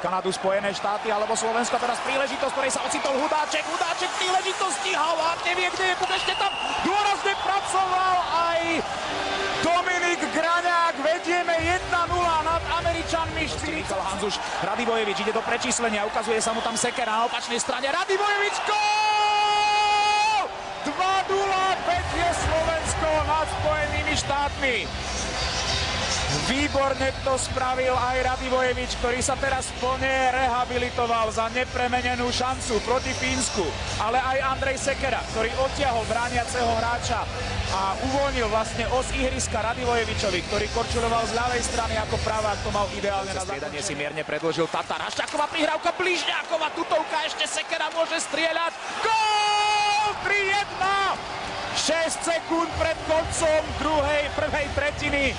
Kanadu, Spojené štáty alebo Slovensko. Teraz príležitosť, ktorej sa ocitol Hudáček. Hudáček príležitosti, Havard nevie, kde je, puk ešte tam dôrazne pracoval aj Dominik Graňák. Vedieme 1-0 nad Američanmi. Michal Hanzuš, Radivojevič ide do prečíslenia, ukazuje sa mu tam Sekera na opačnej strane. Radivojevič, gól! 2-0 vedie Slovensko nad Spojenými štátmi. Výborne to spravil aj Radivojevič, ktorý sa teraz plne rehabilitoval za nepremenenú šancu proti Fínsku. Ale aj Andrej Sekera, ktorý odtiahol brániaceho hráča a uvoľnil vlastne os ihriska Radivojevičovi, ktorý korčuloval z ľavej strany ako pravák, to mal ideálne na zakončenie. Si mierne predložil Tatar. Haščáková prihrávka, Bližňáková, tutovka, ešte Sekera môže strieľať. Gól! 3-1! 6 sekúnd pred koncom prvej tretiny.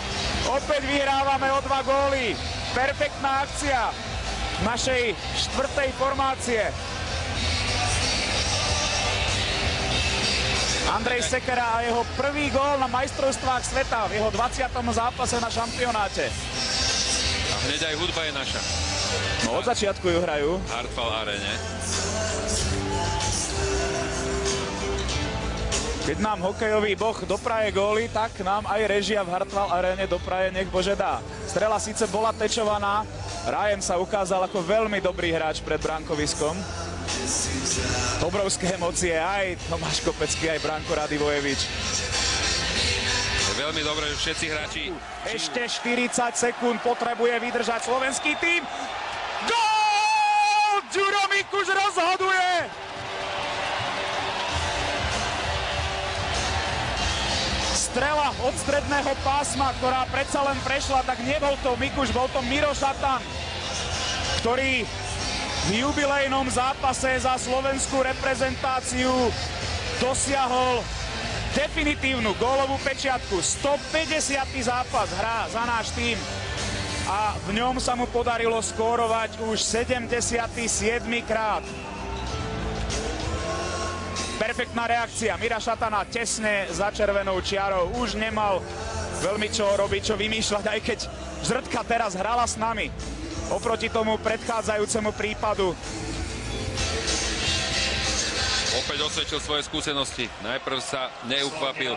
Opäť vyhrávame o 2 góly. Perfektná akcia našej štvrtej formácie. Andrej Sekera a jeho prvý gól na majstrovstvách sveta v jeho 20. zápase na šampionáte. A hneď aj hudba je naša. No, od začiatku ju hrajú. V Hartwall Arene. Keď nám hokejový boh dopraje góly, tak nám aj režia v Hartwall Arene dopraje, nech Bože dá. Strela síce bola tečovaná, Ryan sa ukázal ako veľmi dobrý hráč pred bránkoviskom. Obrovské emócie aj Tomáš Kopecký, aj Branko Radivojevič. Je veľmi dobré, že všetci hráči... Ešte 40 sekúnd potrebuje vydržať slovenský tím. Gól! Ďuro Mikuš rozhoduje! Strela od stredného pásma, ktorá predsa len prešla, tak nebol to Mikuš, bol to Miro Šatan, ktorý v jubilejnom zápase za slovenskú reprezentáciu dosiahol definitívnu gólovú pečiatku. 150. zápas hrá za náš tím a v ňom sa mu podarilo skórovať už 77. krát. Perfektná reakcia Mira Šatana tesne za červenou čiarou. Už nemal veľmi čo robiť, čo vymýšľať, aj keď Žrtka teraz hrala s nami. Oproti tomu predchádzajúcemu prípadu. Opäť osvedčil svoje skúsenosti. Najprv sa neukvapil,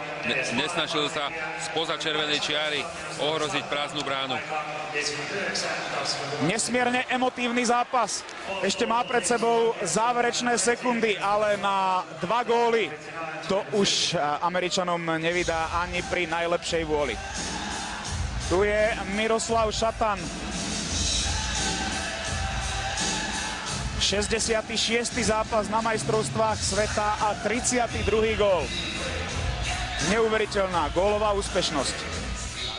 nesnažil sa spoza červenej čiary ohroziť prázdnu bránu. Nesmierne emotívny zápas. Ešte má pred sebou záverečné sekundy, ale na 2 góly to už Američanom nevydá ani pri najlepšej vôli. Tu je Miroslav Šatan. 66. zápas na majstrovstvách sveta a 32. gól. Neuveriteľná gólová úspešnosť.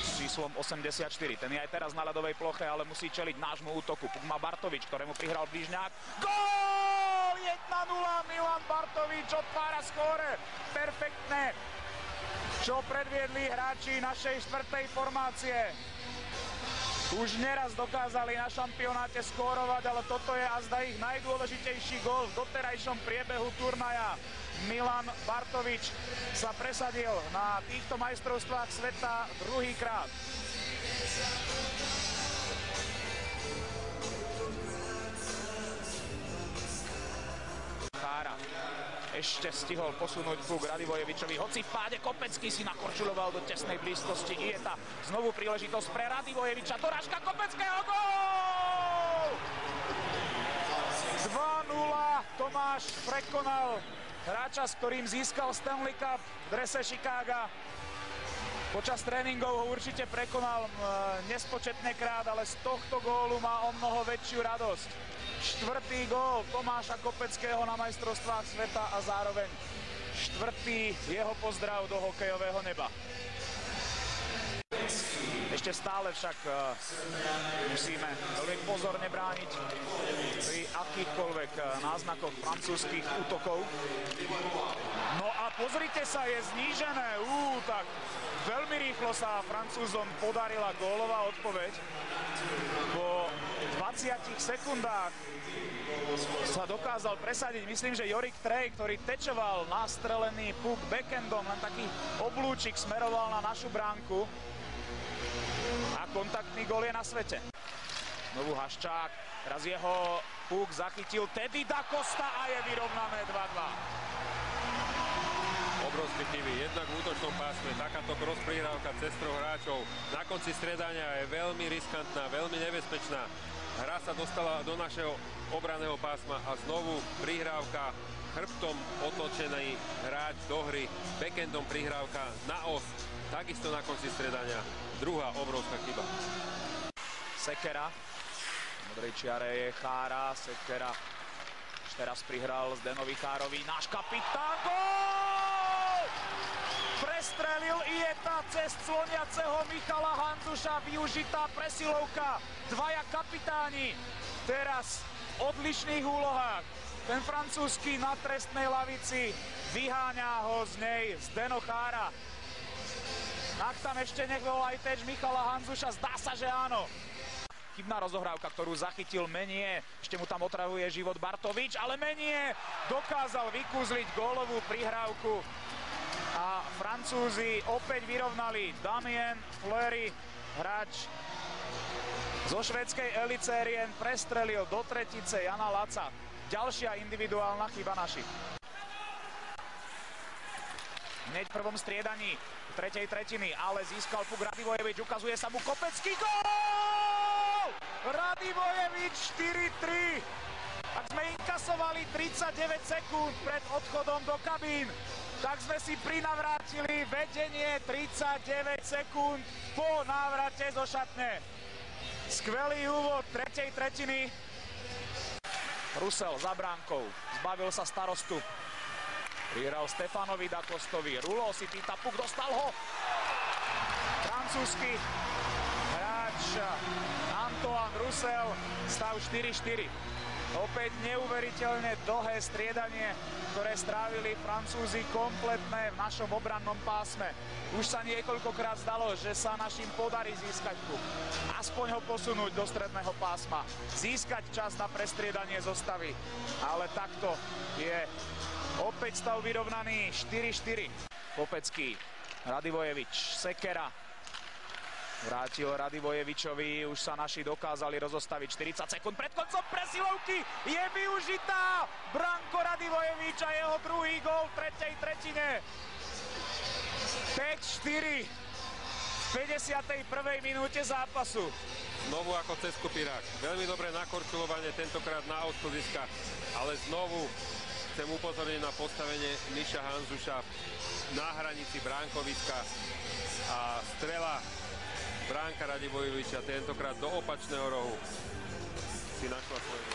S číslom 84, ten je aj teraz na ľadovej ploche, ale musí čeliť nášmu útoku. Puk má Bartovič, ktorému prihral Bližňák. Gól! 1-0, Milan Bartovič otvára skóre. Perfektné, čo predviedli hráči našej štvrtej formácie. Už neraz dokázali na šampionáte skórovať, ale toto je azda ich najdôležitejší gól v doterajšom priebehu turnaja. Milan Bartovič sa presadil na týchto majstrovstvách sveta druhýkrát. Ešte stihol posunúť puk Radivojevičovi, hoci v páde Kopecký si nakorčuloval do tesnej blízkosti Ieta. Znovu príležitosť pre Radivojeviča, dorážka Kopeckého, gól! 2-0, Tomáš prekonal hráča, s ktorým získal Stanley Cup v drese Chicaga. Počas tréningov ho určite prekonal nespočetne krát, ale z tohto gólu má o mnoho väčšiu radosť. 4. gól Tomáša Kopeckého na majstrovstvách sveta a zároveň 4. jeho pozdrav do hokejového neba. Ešte stále však musíme veľmi pozorne brániť pri akýchkoľvek náznakoch francúzskych útokov. No a pozrite sa, je znížené. Tak veľmi rýchlo sa Francúzom podarila gólová odpoveď. Po 20 sekundách sa dokázal presadiť, myslím, že Jorik Trej, ktorý tečoval nastrelený puk backendom, len taký oblúčik smeroval na našu bránku. A kontaktný gól je na svete. Znovu Haščák. Teraz jeho puk zachytil Teddy da Costa a je vyrovnané 2-2. Obrovské chyby, jednak v útočnom pásme, takáto cross prihrávka cez troch hráčov na konci stredania je veľmi riskantná, veľmi nebezpečná. Hra sa dostala do našeho obranného pásma a znovu prihrávka, chrbtom otočený hráč do hry, backendom prihrávka na os, takisto na konci stredania. Druhá obrovská chyba. Sekera, v modrej čiare je Chára, Sekera už teraz prihral Zdenovi Chárovi, náš kapitán, gól! Prestrelil Ieta cez cloniaceho Michala Hanzuša, využitá presilovka, dvaja kapitáni, teraz v odlišných úlohách. Ten francúzsky na trestnej lavici, vyháňa ho z nej Zdeno Chára. Ak tam ešte nebol aj teč Michala Hanzuša, zdá sa, že áno. Chybná rozohrávka, ktorú zachytil Menie, ešte mu tam otravuje život Bartovič, ale Menie dokázal vykúzliť gólovú prihrávku a Francúzi opäť vyrovnali. Damien Fleury, hráč zo švédskej Elitserien, prestrelil do tretice Jana Laca. Ďalšia individuálna chyba našich. Hneď v prvom striedaní tretej tretiny, ale získal puk Radivojevič, ukazuje sa mu Kopecký, gól! Radivojevič 4-3. Ak sme inkasovali 39 sekúnd pred odchodom do kabín, tak sme si prinavrátili vedenie 39 sekúnd po návrate zo šatne. Skvelý úvod tretej tretiny. Rusel za bránkou, zbavil sa starostu. Prihral Stefanovi da Costovi, Rulo si pýta puk, dostal ho. Francúzsky hráč Antoine Rusel, stav 4-4. Opäť neuveriteľne dlhé striedanie, ktoré strávili Francúzi kompletné v našom obrannom pásme. Už sa niekoľkokrát zdalo, že sa našim podarí získať puk. Aspoň ho posunúť do stredného pásma. Získať čas na prestriedanie zostavy. Ale takto je opäť stav vyrovnaný 4-4. Kopecký, Radivojevič, Sekera. Vrátil Radivojevičovi, už sa naši dokázali rozostaviť 40 sekúnd pred koncom presilovky. Je využitá Branko Radivojevič a jeho druhý gól v tretej tretine. 5-4 v 51. minúte zápasu. Znovu ako cez kopírák. Veľmi dobré nakorčulovanie, tentokrát na odchodiska, ale znovu chcem upozorniť na postavenie Miša Hanzuša na hranici bránkoviska a strela bránka Radivojeviča tentokrát do opačného rohu si našla svoje.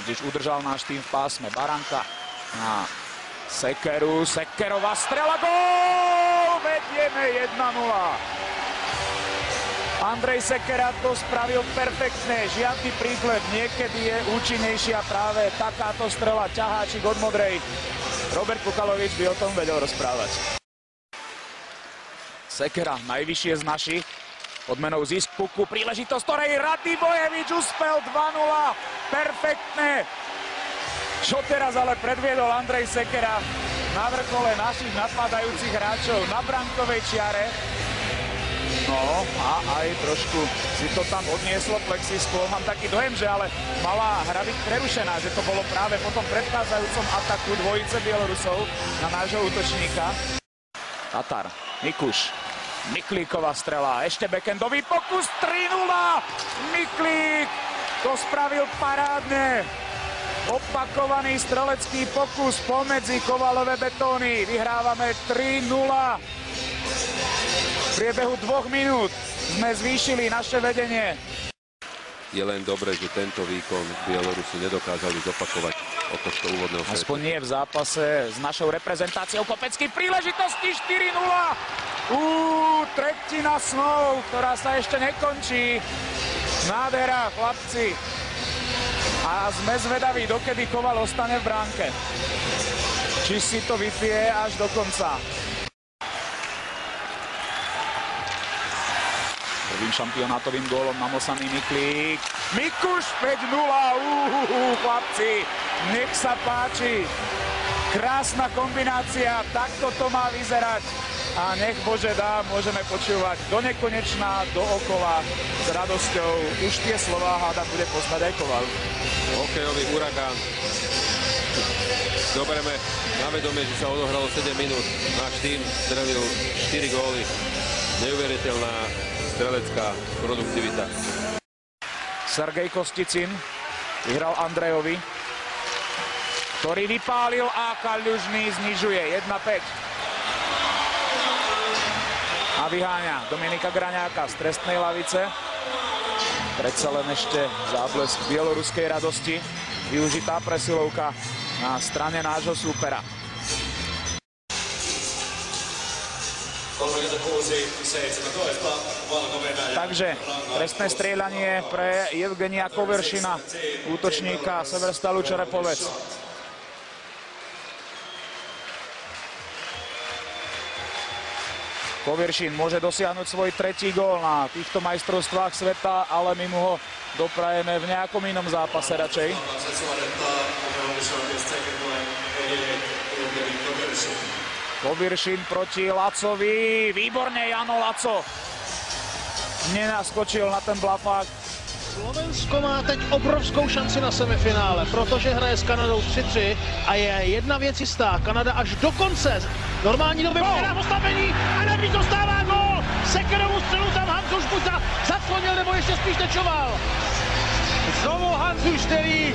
Když udržal náš tým v pásme, Baranka na Sekeru, Sekerová strela, gól! Vedieme 1-0. Andrej Sekera to spravil perfektne, žiadny príklep, niekedy je účinnejšia práve takáto strela, ťaháčik od modrej. Robert Kukalovič by o tom vedel rozprávať. Sekera, najvyššie z našich, odmenou zisk puku, príležitosť, ktorej Radivojevič uspel 2-0, perfektné. Čo teraz ale predviedol Andrej Sekera na vrchole našich napádajúcich hráčov na brankovej čiare. No a aj trošku si to tam odnieslo plexisklo. Mám taký dojem, že ale mala hra byť prerušená, že to bolo práve po tom predchádzajúcom ataku dvojice Bielorusov na nášho útočníka. Tatar, Mikuš, Miklíková strela, ešte backendový pokus, 3-0. Miklík to spravil parádne. Opakovaný strelecký pokus pomedzi Kovalové betóny. Vyhrávame 3-0. V priebehu 2 minút sme zvýšili naše vedenie. Je len dobre, že tento výkon Bielorusi nedokázali zopakovať od tohto úvodného setu. Aspoň nie v zápase s našou reprezentáciou. Kopecký, príležitosti 4-0. Tretina snov, ktorá sa ešte nekončí. Nádhera, chlapci. A sme zvedaví, dokedy Koval ostane v bránke. Či si to vypije až do konca. Prvým šampionátovým gólom namosaný Miklík. Mikuš 5-0. Chlapci, nech sa páči. Krásna kombinácia, takto to má vyzerať. A nech Bože dá, môžeme počúvať do nekonečná, dookola s radosťou. Už tie slová háda bude poznať aj Koval. Hokejový urakán. Zoberieme na vedomie, že sa odohralo 7 minút. Náš tým strelil 4 góly. Neuveriteľná strelecká produktivita. Sergej Kosticin vyhral Andrejovi, ktorý vypálil a Kaľužný znižuje 1-5. A vyháňa Dominika Graňáka z trestnej lavice. Predsa len ešte záblesk bieloruskej radosti. Využitá presilovka na strane nášho súpera. Takže trestné strieľanie pre Evgenia Koveršina, útočníka Severstalu Čerepovec. Koveršin môže dosiahnuť svoj 3. gól na týchto majstrovstvách sveta, ale my mu ho doprajeme v nejakom inom zápase radšej. Koveršin proti Lacovi. Výborne Jano Laco. Nenaskočil na ten blafák. Slovensko má teď obrovskou šanci na semifinále, protože hraje s Kanadou 3-3 a je jedna věc jistá. Kanada až do konce normální doby v postavení a Nebrík dostává gól. Sekerovu střelu tam Hanzuš buď zaclonil, nebo ještě spíš tečoval. Znovu Hanzuš, který